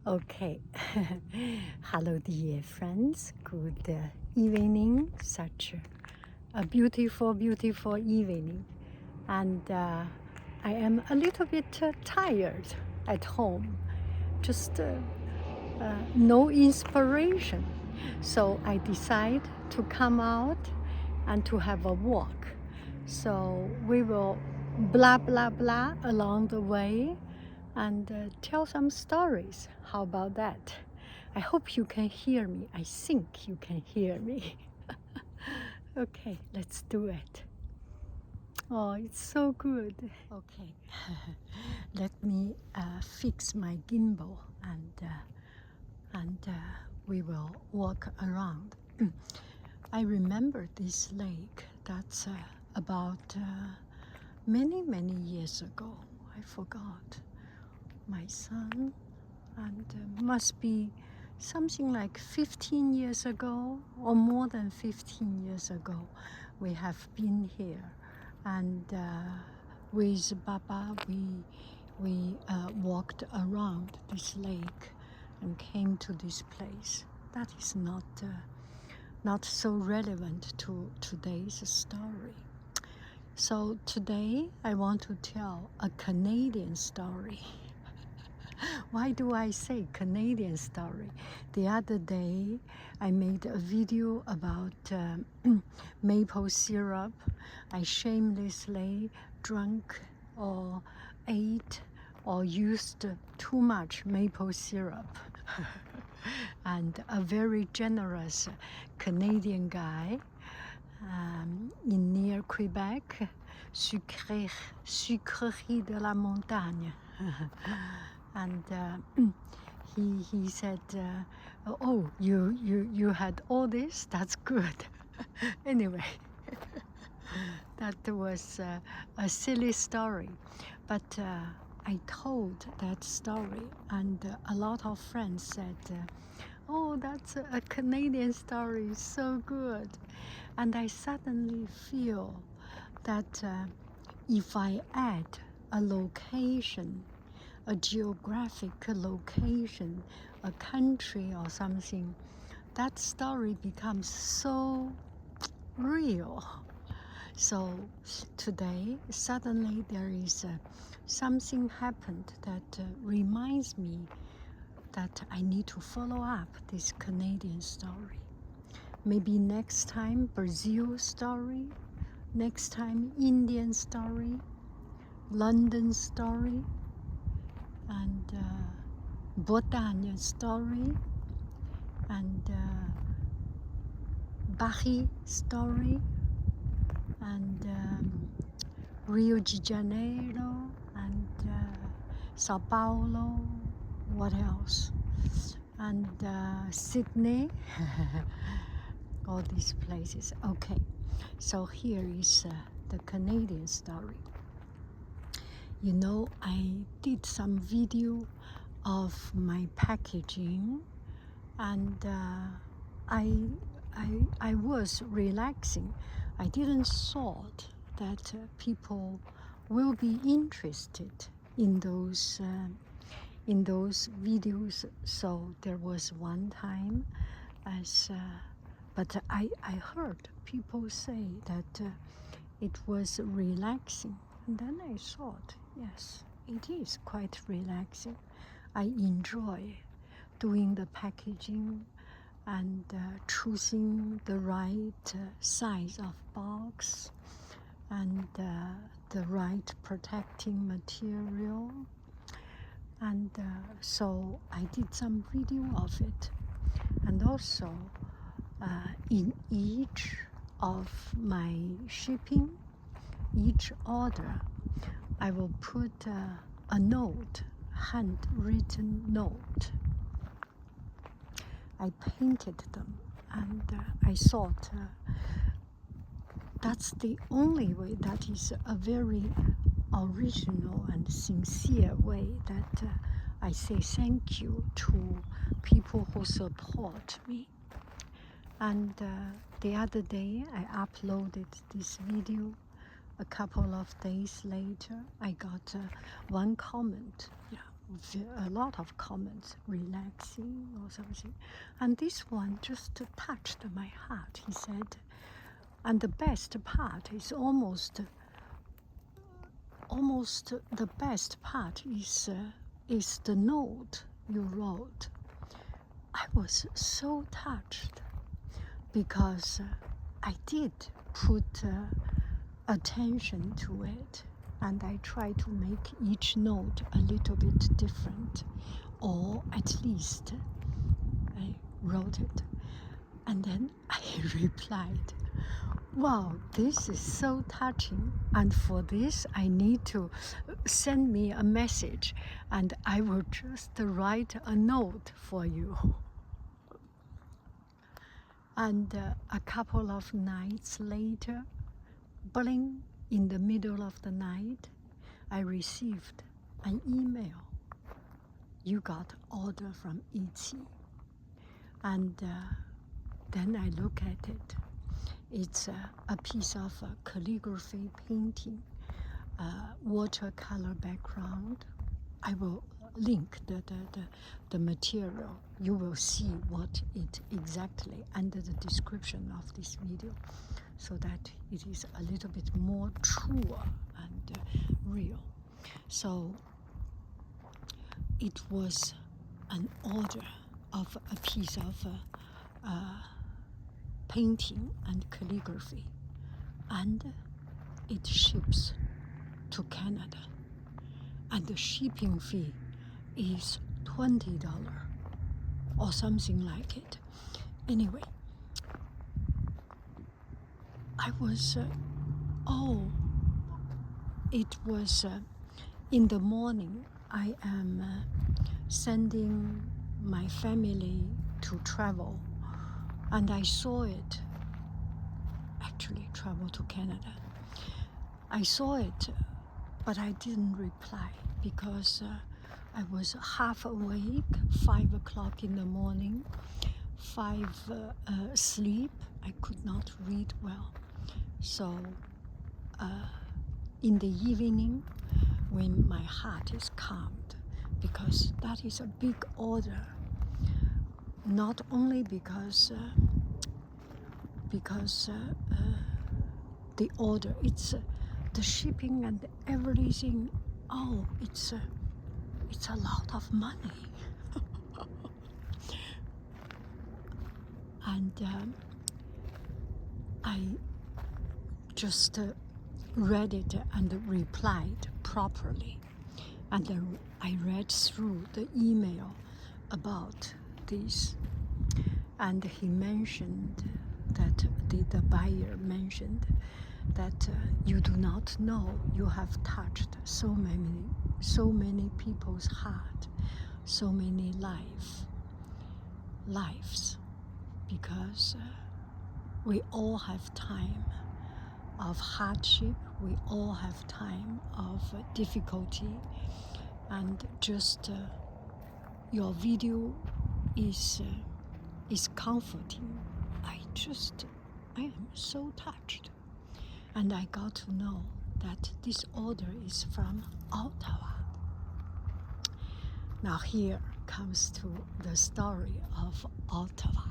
Okay. Hello, dear friends. Good evening. Such a beautiful, beautiful evening. And I am a little bit tired at home. Just no inspiration. So I decide to come out and to have a walk. So we will blah, blah, blah along the way and tell some stories. How about that? I hope you can hear me. I think you can hear me. Okay, let's do it. Oh, it's so good. Okay, let me fix my gimbal and we will walk around. I remember this lake. That's about many, many years ago. I forgot. My son, and must be something like 15 years ago or more than 15 years ago we have been here, and with Baba we walked around this lake and came to this place. That is not so relevant to today's story. So today I want to tell a Canadian story. Why do I say Canadian story? The other day, I made a video about maple syrup. I shamelessly drank or ate or used too much maple syrup. And a very generous Canadian guy in near Quebec, Sucrerie de la Montagne. And he said, "Oh, you had all this? That's good." Anyway, that was a silly story, but I told that story, and a lot of friends said, "Oh, that's a Canadian story, so good." And I suddenly feel that if I add a location, a geographic location, a country or something, that story becomes so real. So today, suddenly there is something happened that reminds me that I need to follow up this Canadian story. Maybe next time Brazil story, next time Indian story, London story, and Bretagne story, and Paris story, and Rio de Janeiro, and Sao Paulo, what else? And Sydney, all these places. Okay, so here is the Canadian story. You know, I did some video of my packaging, and I was relaxing. I didn't thought that people will be interested in those videos. So there was one time, but I heard people say that it was relaxing. And then I thought, yes, it is quite relaxing. I enjoy doing the packaging and choosing the right size of box and the right protecting material. And so I did some video of it. And also in each of my shipping, each order, I will put a note, handwritten note. I painted them, and I thought that's the only way, that is a very original and sincere way that I say thank you to people who support me. And the other day I uploaded this video. A couple of days later I got one comment. Yeah, a lot of comments, relaxing or something. And this one just touched my heart. He said, and the best part is almost the best part is the note you wrote. I was so touched because I did put attention to it, and I try to make each note a little bit different, or at least I wrote it. And then I replied, wow, this is so touching, and for this I need to send me a message, and I will just write a note for you. And a couple of nights later, bling, in the middle of the night, I received an email. You got order from Wisio. And then I look at it. It's a piece of calligraphy painting, watercolor background. I will link the material. You will see what it exactly under the description of this video, so that it is a little bit more true and real. So it was an order of a piece of painting and calligraphy, and it ships to Canada, and the shipping fee is $20 or something like it. Anyway, I was it was in the morning. I am sending my family to travel, and I saw it actually travel to Canada. I saw it, but I didn't reply because I was half awake, 5 o'clock in the morning, 5 sleep. I could not read well. So in the evening, when my heart is calmed, because that is a big order, not only because the order, it's the shipping and everything. Oh, it's a lot of money. And I just read it and replied properly. And I read through the email about this. And he mentioned that the buyer mentioned that you do not know you have touched so many people's heart, so many lives, because we all have time of hardship, we all have time of difficulty, and just your video is comforting. I am so touched. And I got to know that this order is from Ottawa. Now here comes to the story of Ottawa.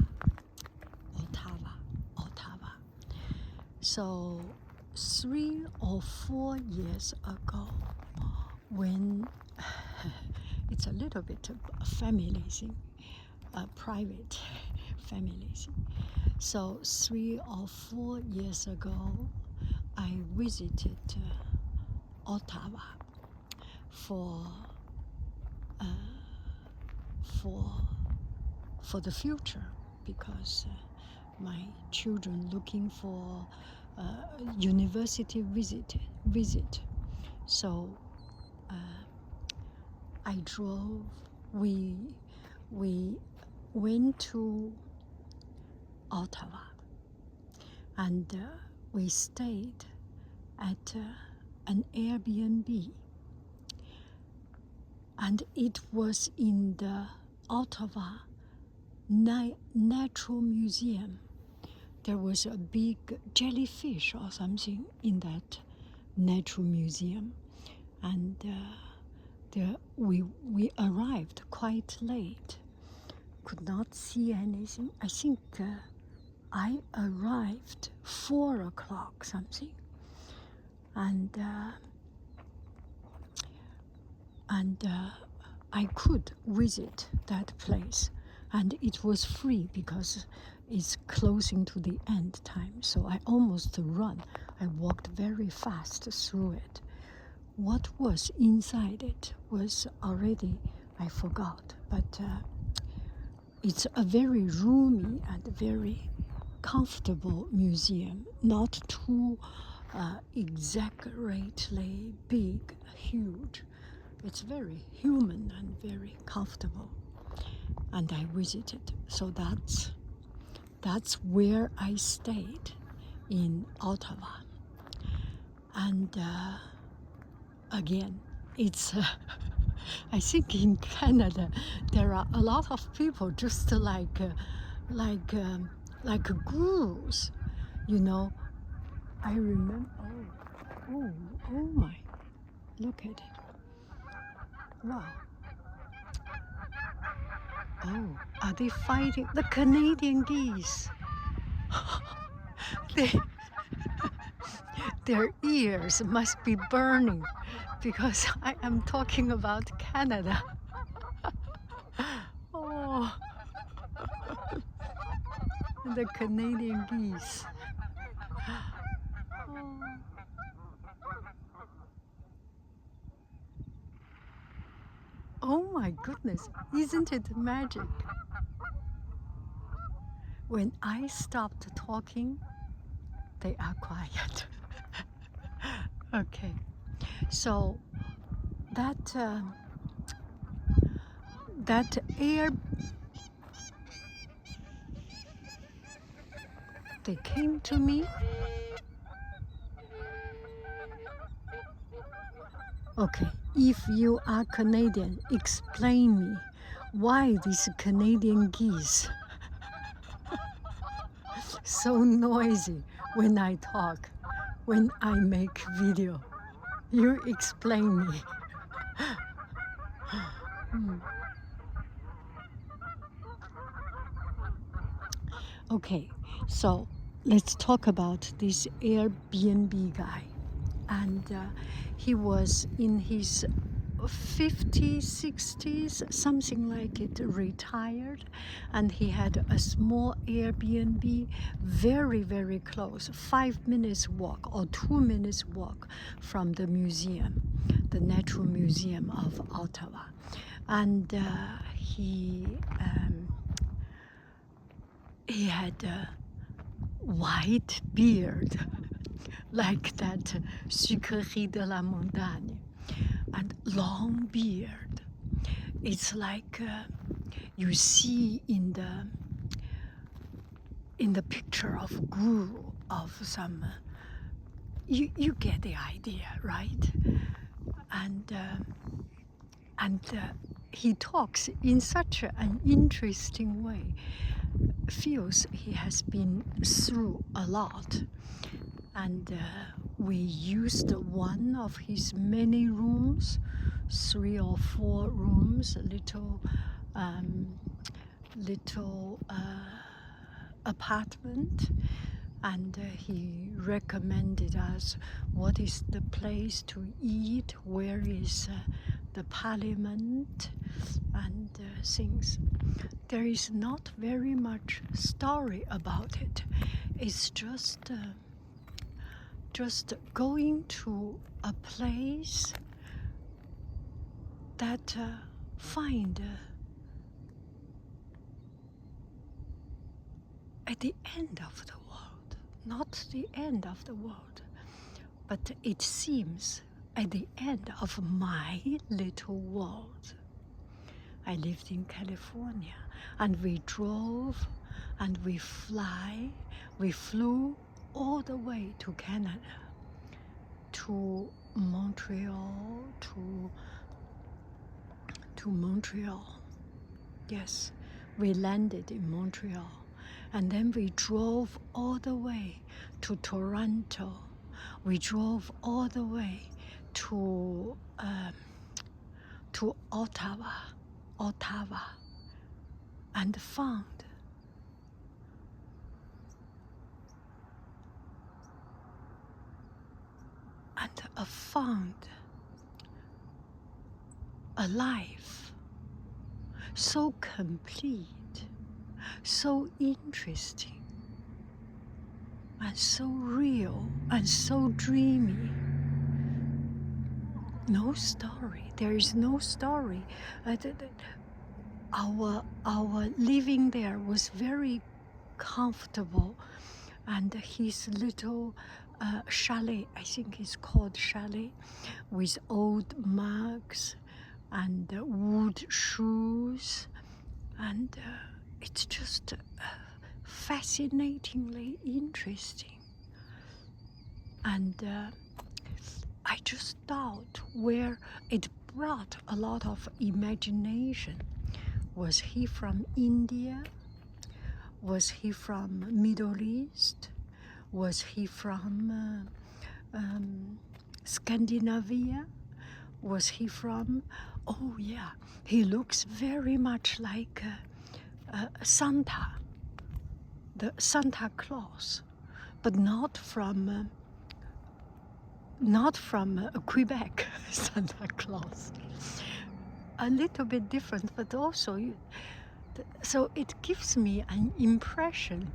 So 3 or 4 years ago, when it's a little bit of family thing, private family thing. So 3 or 4 years ago, I visited Ottawa for the future, because my children looking for university visit. So I drove. We went to Ottawa, and we stayed at an Airbnb, and it was in the Ottawa Natural Museum. There was a big jellyfish or something in that natural museum, and we arrived quite late, could not see anything. I think I arrived 4 o'clock something, and I could visit that place, and it was free because it's closing to the end time. So I almost run. I walked very fast through it. What was inside it was already, I forgot, but it's a very roomy and very comfortable museum, not too exaggeratedly big, huge. It's very human and very comfortable. And I visited. So that's where I stayed in Ottawa. And again, it's I think in Canada there are a lot of people just like gurus, you know. I remember. Oh my! Look at it! Wow! Oh, are they fighting the Canadian geese? Their ears must be burning because I am talking about Canada. Oh, the Canadian geese. Oh my goodness, isn't it magic? When I stopped talking, they are quiet. Okay, so that air, they came to me. Okay, if you are Canadian, explain me why these Canadian geese so noisy when I talk, when I make video. You explain me. Okay, so let's talk about this Airbnb guy. And he was in his 50s, 60s, something like it, retired, and he had a small Airbnb very, very close, 5 minutes walk or 2 minutes walk from the museum, the Natural Museum of Ottawa. And he had a white beard, like that sucrerie de la montagne, and long beard. It's like you see in the picture of guru of some. You get the idea, right? And he talks in such an interesting way. Feels he has been through a lot. And we used one of his many rooms, 3 or 4 rooms, little apartment, and he recommended us what is the place to eat, where is the parliament, and things. There is not very much story about it. It's just going to a place that find at the end of the world, not the end of the world, but it seems at the end of my little world. I lived in California, and we drove and we flew all the way to Canada, to Montreal, to Montreal. Yes, we landed in Montreal, and then we drove all the way to Toronto. We drove all the way to to Ottawa, and found a life so complete, so interesting, and so real, and so dreamy. No story. There is no story. Our living there was very comfortable, and his little chalet, I think it's called chalet, with old mugs and wood shoes, and it's just fascinatingly interesting. And I just thought where it brought a lot of imagination. Was he from India? Was he from Middle East? Was he from Scandinavia? Was he from, oh yeah, he looks very much like Santa, the Santa Claus, but not from Quebec, Santa Claus. A little bit different, but also, so it gives me an impression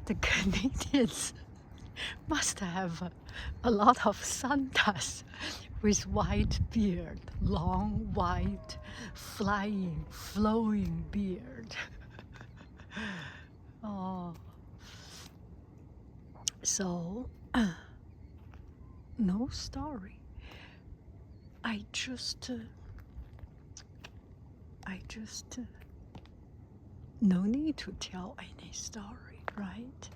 the Canadians must have a lot of Santas with white beard, long, white, flying, flowing beard. Oh, so no story. I just no need to tell any story, right?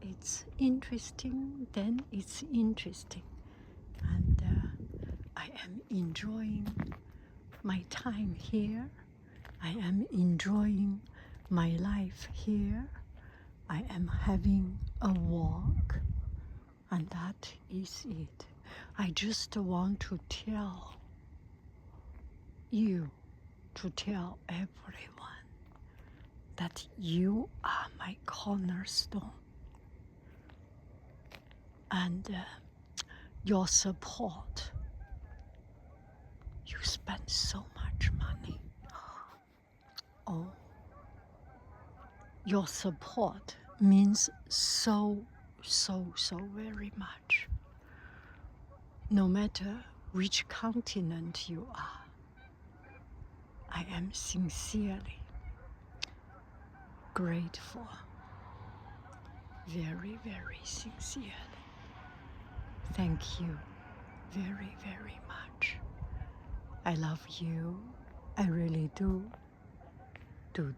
It's interesting, then it's interesting. And I am enjoying my time here. I am enjoying my life here. I am having a walk, and that is it. I just want to tell you, to tell everyone, that you are my cornerstone. And your support, you spend so much money. Oh, your support means so very much. No matter which continent you are, I am sincerely grateful, very sincerely. Thank you very much. I love you. I really do. Do.